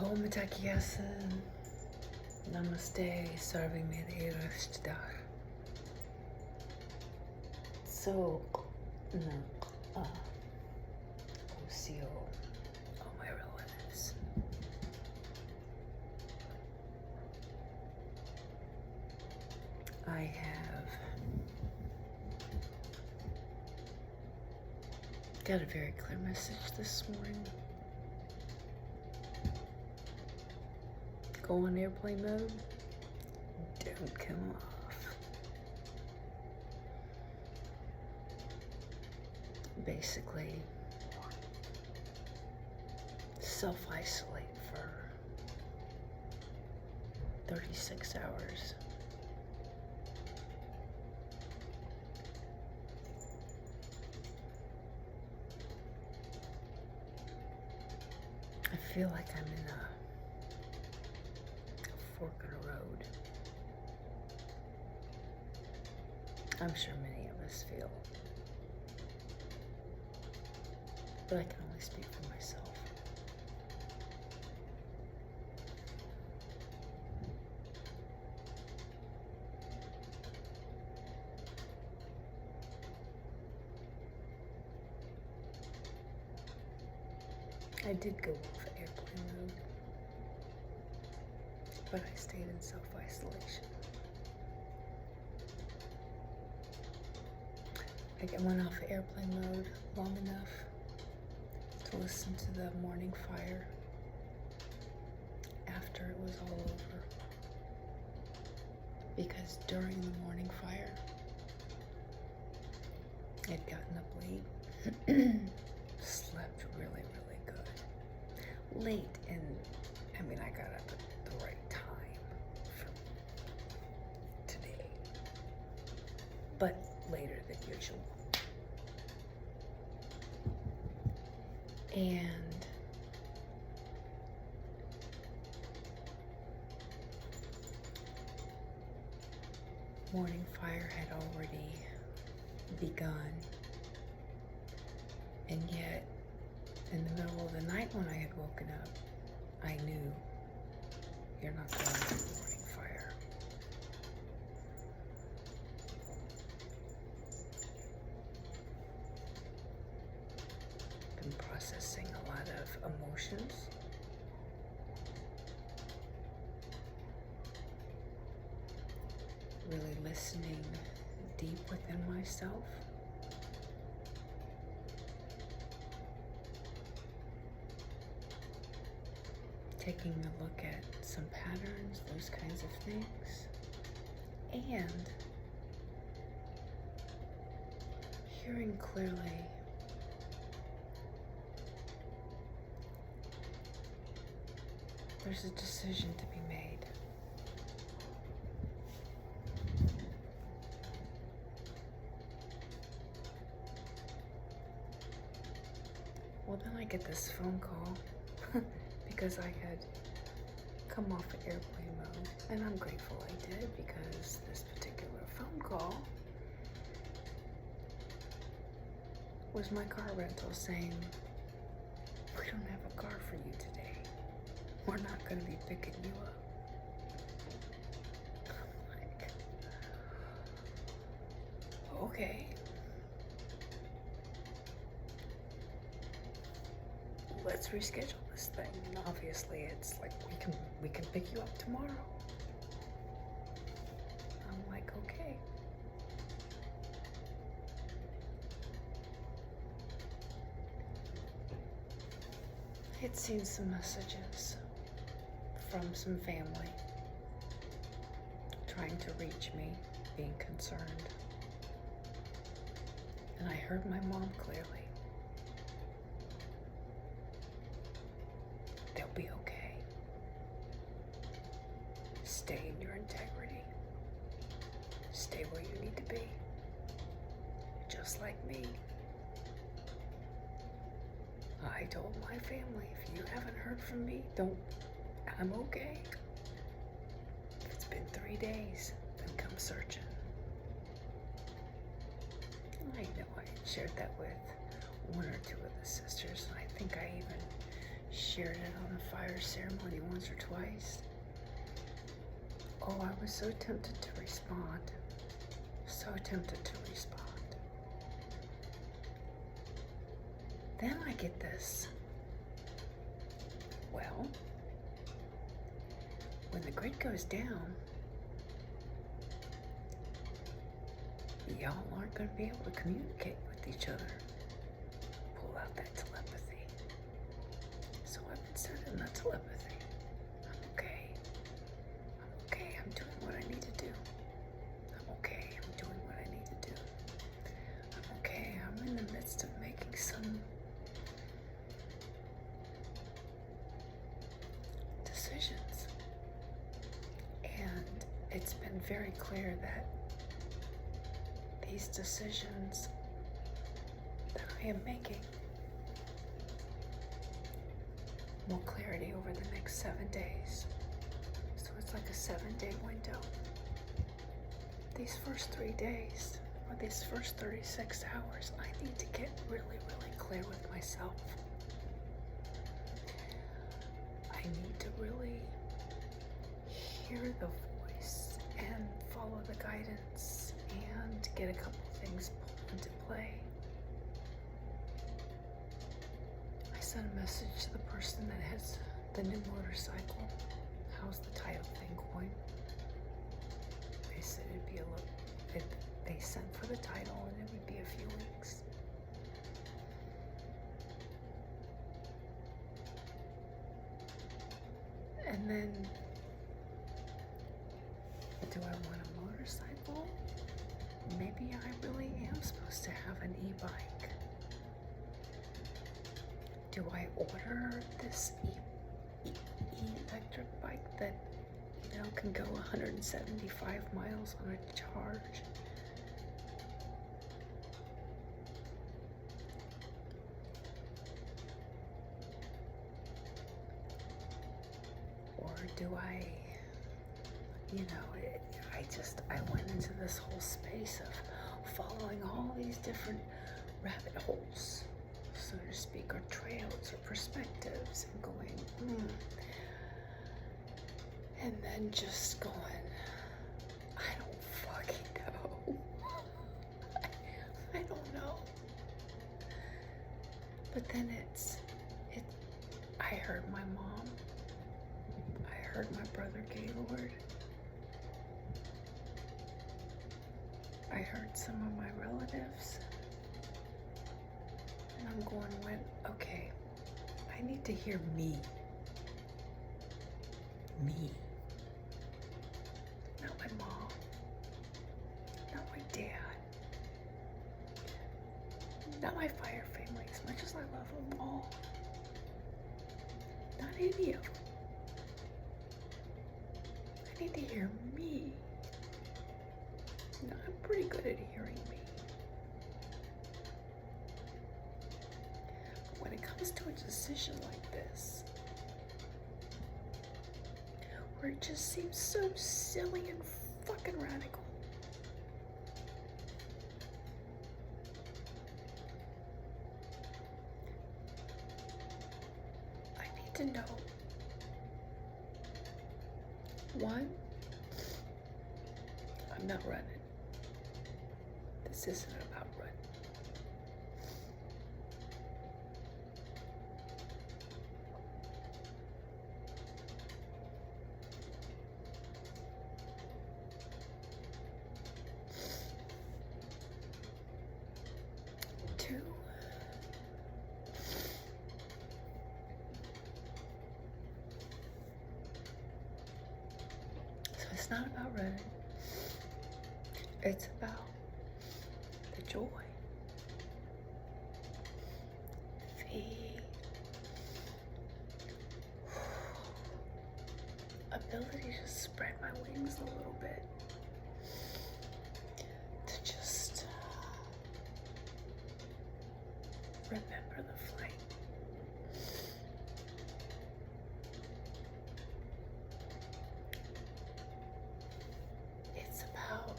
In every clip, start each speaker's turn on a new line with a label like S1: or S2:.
S1: Om Takiyasan. Namaste. Sarvi Mere Rashdar. So, Osio, all my relatives. I have got a very clear message this morning. Go on airplane mode. Don't come off. Basically, self-isolate for 36 hours. I feel like I'm in a fork in the road. I'm sure many of us feel. But I can only speak for myself. I did go off airplane mode, but I stayed in self-isolation. I went off airplane mode long enough to listen to the morning fire after it was all over. Because during the morning fire, I'd gotten up late, slept really good. Late, and I got up at the right time for today, but later than usual. And morning fire had already begun, and yet in the middle of the night when I had woken up, I knew you're not going to the morning fire. Been processing a lot of emotions. Really listening deep within myself. Taking a look at some patterns, those kinds of things, and hearing clearly there's a decision to be made. Well, then I get this phone call because I had come off of airplane mode, and I'm grateful I did, because this particular phone call was my car rental saying, we don't have a car for you today. We're not going to be picking you up. I'm like, okay. Let's reschedule this thing. And obviously it's like, we can pick you up tomorrow. I'm like, okay. I had seen some messages from some family trying to reach me, being concerned. And I heard my mom clearly. They'll be okay. Stay in your integrity. Stay where you need to be. Just like me. I told my family, if you haven't heard from me, I'm okay. If it's been 3 days, then come searching. I know I shared that with one or two of the sisters, and I think I even shared it on a fire ceremony once or twice. Oh, I was so tempted to respond. So tempted to respond. Then I get this. Well, when the grid goes down, y'all aren't going to be able to communicate with each other. Pull out that telepathy. So I've been sending that telepathy. I'm okay. I'm okay. I'm doing what I need to do. I'm okay. I'm doing what I need to do. I'm okay. I'm in the midst of making some decisions. And it's been very clear that these decisions that I am making more clarity over the next 7 days. So it's like a 7-day window. These first 3 days, or these first 36 hours, I need to get really, really clear with myself. I need to really hear the voice and follow the guidance and get a couple things pulled into play. I sent a message to the person that has the new motorcycle. How's the title thing going? They said it'd be a little, they sent for the title and it would be a few weeks. And then, do I want a motorcycle? Maybe I really am supposed to have an e-bike. Do I order this electric bike that, can go 175 miles on a charge? Or do I, I went into this whole space of following all these different rabbit holes, so to speak, or trails or perspectives, and going, and then just going, I don't fucking know. I don't know. But then I heard my mom. I heard my brother Gaylord. I heard some of my relatives. And I'm going, okay, I need to hear me. Me. Not my mom. Not my dad. Not my fire family, as much as I love them all. Not any of them. I need to hear me. Now, I'm pretty good at hearing me. But when it comes to a decision like this, where it just seems so silly and fucking radical, I need to know, one, I'm not running. This isn't about running. Two, so it's not about running. It's about the joy, the ability to spread my wings a little bit, to just remember the flight. It's about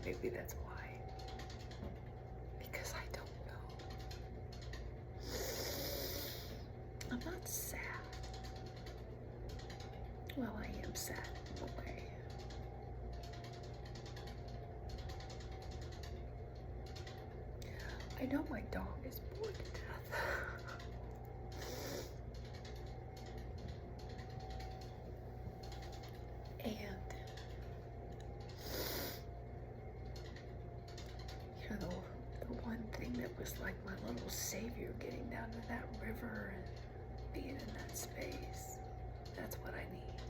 S1: Maybe that's why. Because I don't know. I'm not sad. Well, I am sad in a way. I know my dog is bored to death. And you know, the one thing that was like my little savior, getting down to that river and being in that space, that's what I need.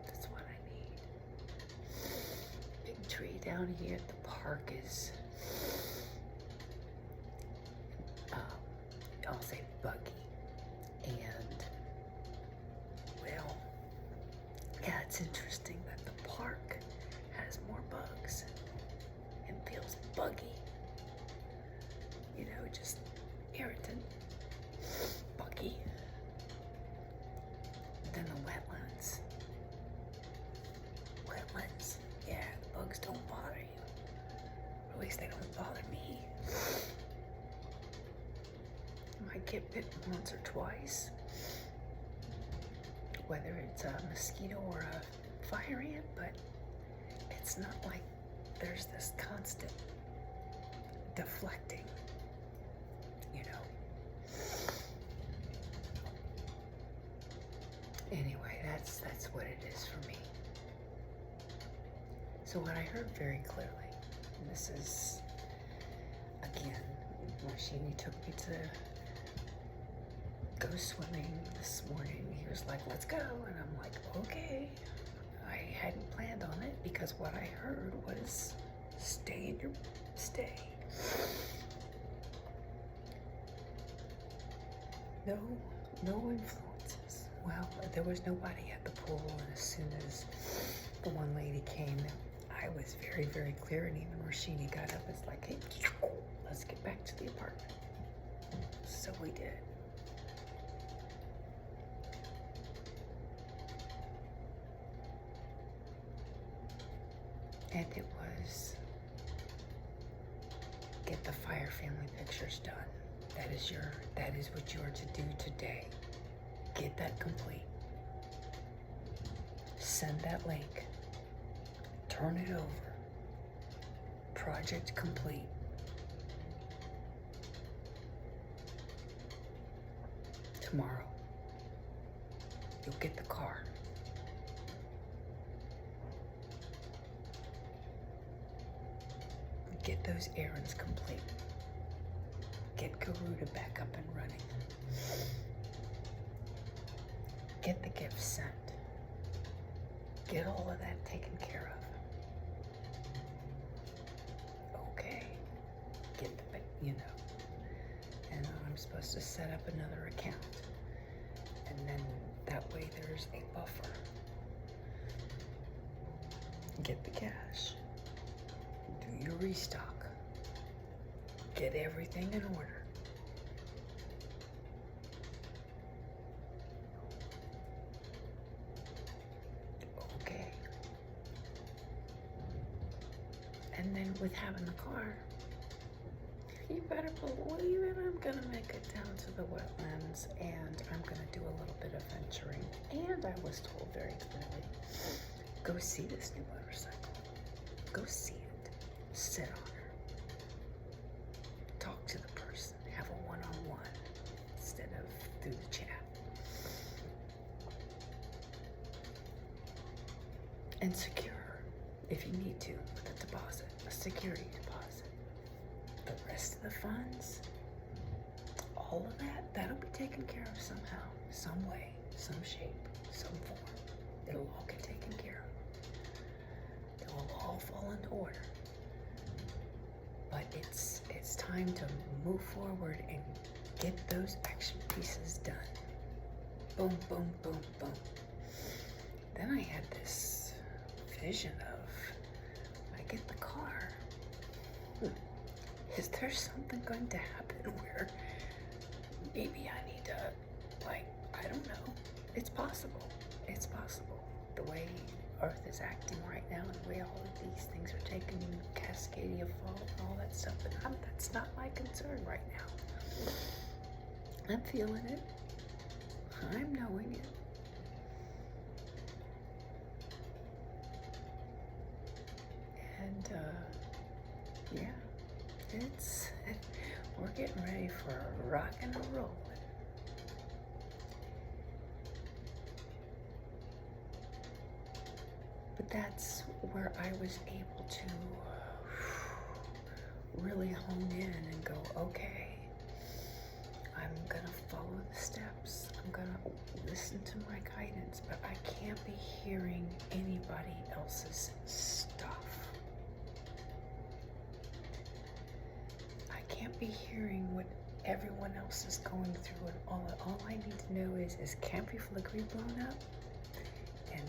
S1: That's what I need. Big tree down here at the park is, I'll say buggy. And, well, yeah, it's interesting that the park has more bugs and feels buggy. You know, just irritant, buggy. Then the wetlands. Wetlands, yeah, the bugs don't bother you. Or at least they don't bother me. I get bit once or twice. Whether it's a mosquito or a fire ant, but it's not like there's this constant deflecting, you know. Anyway, that's what it is for me. So what I heard very clearly, and this is, again, Marshini took me to go swimming this morning. He was like, let's go. And I'm like, okay. I hadn't planned on it because what I heard was stay. No influences. Well, there was nobody at the pool, and as soon as the one lady came, I was very, very clear, and even Rashini got up. It's like, hey, let's get back to the apartment. So we did. And it was get the fire family pictures done. That is what you are to do today. Get that complete. Send that link. Turn it over. Project complete. Tomorrow, you'll get the car. Get those errands complete. Get Garuda back up and running. Get the gifts sent. Get all of that taken care of. Okay. Get the, you know. And I'm supposed to set up another account. And then that way there's a buffer. Get the cash. Do your restock. Get everything in order. Okay. And then with having the car, you better believe it, I'm gonna make it down to the wetlands, and I'm gonna do a little bit of venturing. And I was told very clearly, go see this new motorcycle. Go see it. Sit on her. Talk to the person. Have a one-on-one instead of through the chat. And secure her if you need to with a deposit, a security deposit. The rest of the funds, all of that, that'll be taken care of somehow, some way, some shape, some form. It'll all get taken care of. It will all fall into order. But it's time to move forward and get those action pieces done. Boom, boom, boom, boom. Then I had this vision of, I get the car. Is there something going to happen where maybe I need to, like, I don't know. It's possible. It's possible. The way Earth is acting right now and the way all of these things are taking Cascadia fault and all that stuff. But that's not my concern right now. I'm feeling it. I'm knowing it. And yeah, we're getting ready for a rock and a roll. But that's where I was able to really hone in and go, okay, I'm gonna follow the steps. I'm gonna listen to my guidance, but I can't be hearing anybody else's stuff. I can't be hearing what everyone else is going through, and all I need to know is Campy Flickery blown up? And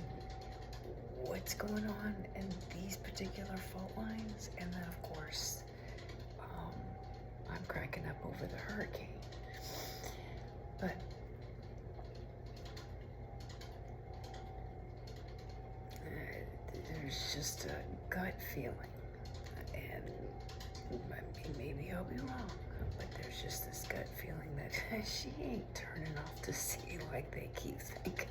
S1: what's going on in these particular fault lines? And then of course, I'm cracking up over the hurricane. But there's just a gut feeling, and maybe I'll be wrong, but there's just this gut feeling that she ain't turning off to sea like they keep thinking.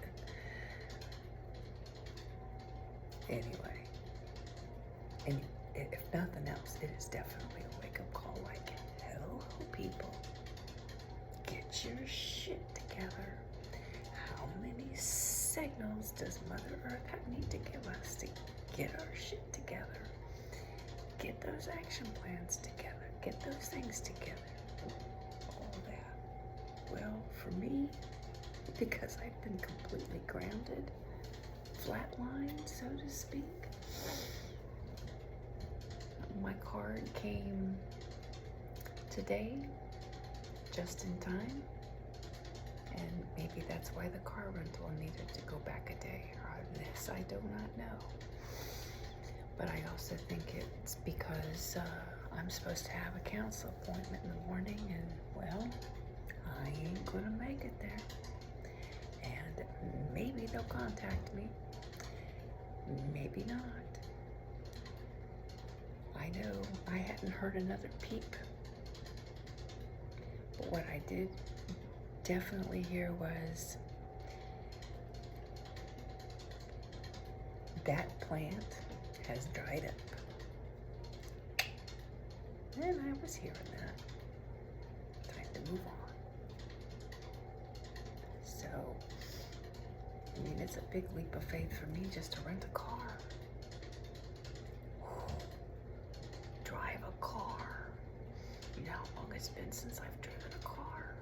S1: Anyway, and if nothing else, it is definitely a wake-up call. Like, hello, people, get your shit together. How many signals does Mother Earth need to give us to get our shit together? Get those action plans together. Get those things together. All that. Well, for me, because I've been completely grounded, flatlined, so to speak, my card came today, just in time, and maybe that's why the car rental needed to go back a day. Or this, I do not know. But I also think it's because I'm supposed to have a council appointment in the morning, and well, I ain't gonna make it there. And maybe they'll contact me. Maybe not. I know I hadn't heard another peep. But what I did definitely hear was that plant has dried up. And I was hearing that. Time to move on. So, I mean, it's a big leap of faith for me just to rent a car. Drive a car. You know how long it's been since I've driven a car?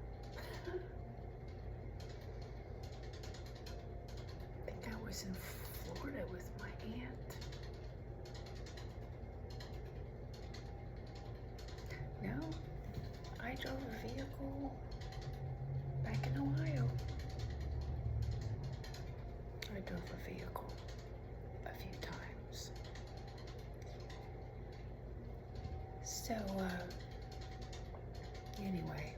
S1: I think I was in Florida with my aunt. No, I drove a vehicle back in Ohio. I drove a vehicle a few times. So, anyway,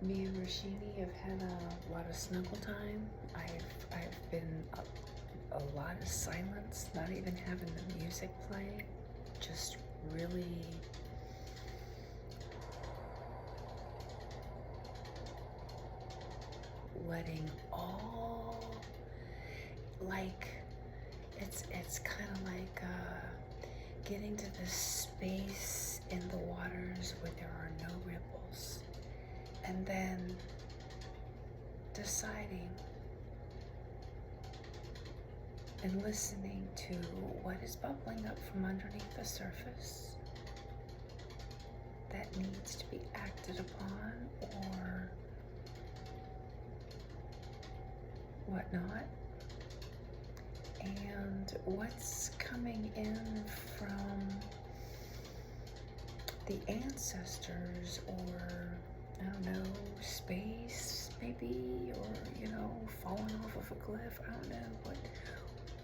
S1: me and Rashini have had a lot of snuggle time. I've been a lot of silence, not even having the music play, just really letting all, like, it's kind of like getting to this space in the waters where there are no ripples, and then deciding and listening to what is bubbling up from underneath the surface that needs to be acted upon or whatnot, and what's coming in from the ancestors, or I don't know, space maybe, or you know, falling off of a cliff. I don't know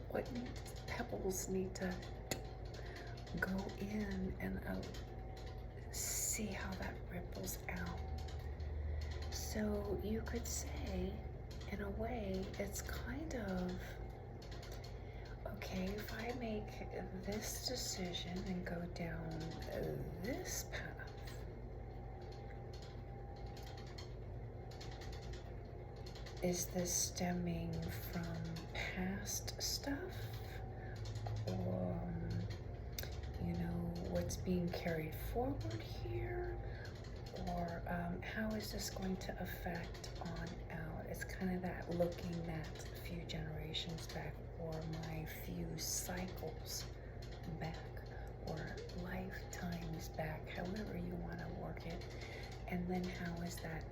S1: what pebbles need to go in and see how that ripples out. So you could say, in a a way, it's kind of, okay, if I make this decision and go down this path, is this stemming from past stuff? Or, you know, what's being carried forward here? Or how is this going to affect on out? It's kind of that looking that few generations back, or my few cycles back, or lifetimes back, however you want to work it. And then how is that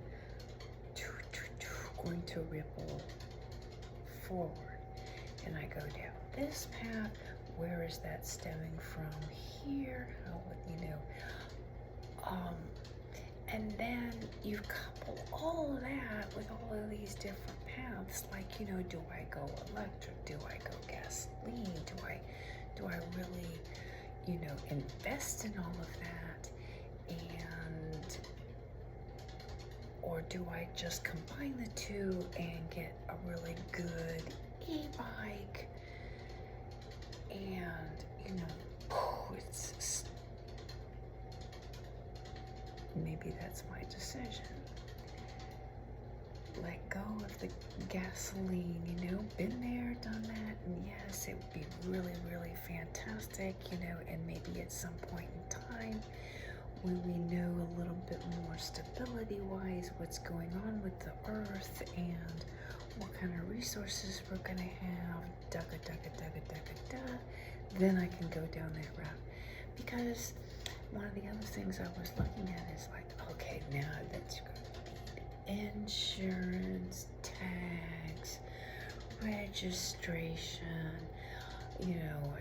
S1: going to ripple forward? And I go down this path, where is that stemming from here? How would, you know, and then you couple all of that with all of these different paths, like, you know, do I go electric? Do I go gasoline? Do I really, you know, invest in all of that? And, or do I just combine the two and get a really good e-bike? And, you know, it's, maybe that's my decision. Let go of the gasoline, you know, been there, done that, and yes, it would be really, really fantastic, you know, and maybe at some point in time when we know a little bit more stability-wise what's going on with the earth and what kind of resources we're gonna have, then I can go down that route. Because one of the other things I was looking at is like, okay, now that you're gonna need insurance, tax, registration, you know,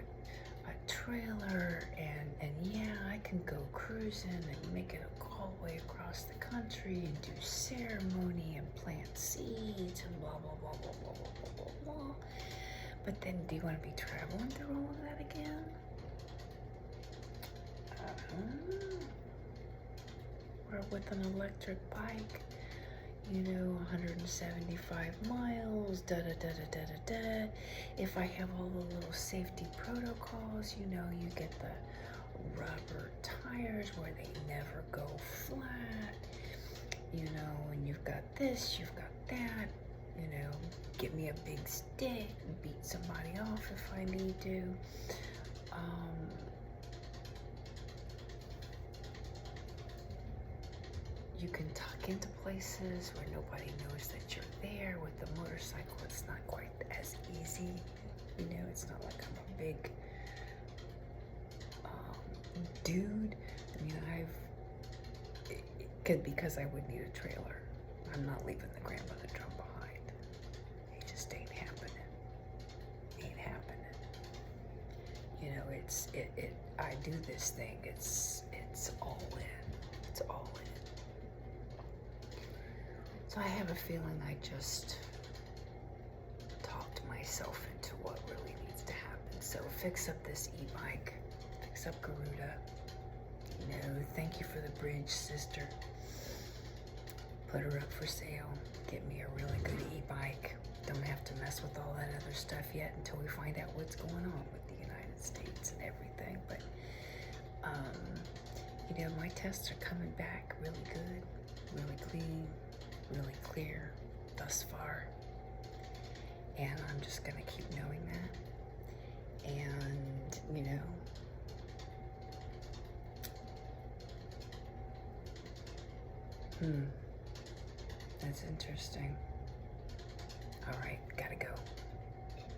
S1: a trailer, and yeah, I can go cruising and make it all the way across the country and do ceremony and plant seeds and blah, blah, blah, blah, blah, blah, blah, blah, blah. But then do you want to be traveling through all of that again? Or with an electric bike, you know, 175 miles, If I have all the little safety protocols, you know, you get the rubber tires where they never go flat, you know, and you've got this, you've got that, you know, get me a big stick and beat somebody off if I need to. You can tuck into places where nobody knows that you're there. With the motorcycle, it's not quite as easy. You know, it's not like I'm a big dude. I mean, because I would need a trailer. I'm not leaving the grandmother drum behind. It just ain't happening. Ain't happening. You know, I do this thing. It's all in. It's all in. So I have a feeling I just talked myself into what really needs to happen. So fix up this e-bike, fix up Garuda. You know, thank you for the bridge, sister. Put her up for sale. Get me a really good e-bike. Don't have to mess with all that other stuff yet until we find out what's going on with the United States and everything. But, you know, my tests are coming back really good, really clean, really clear thus far, and I'm just gonna keep knowing that. And you know, that's interesting. All right, gotta go.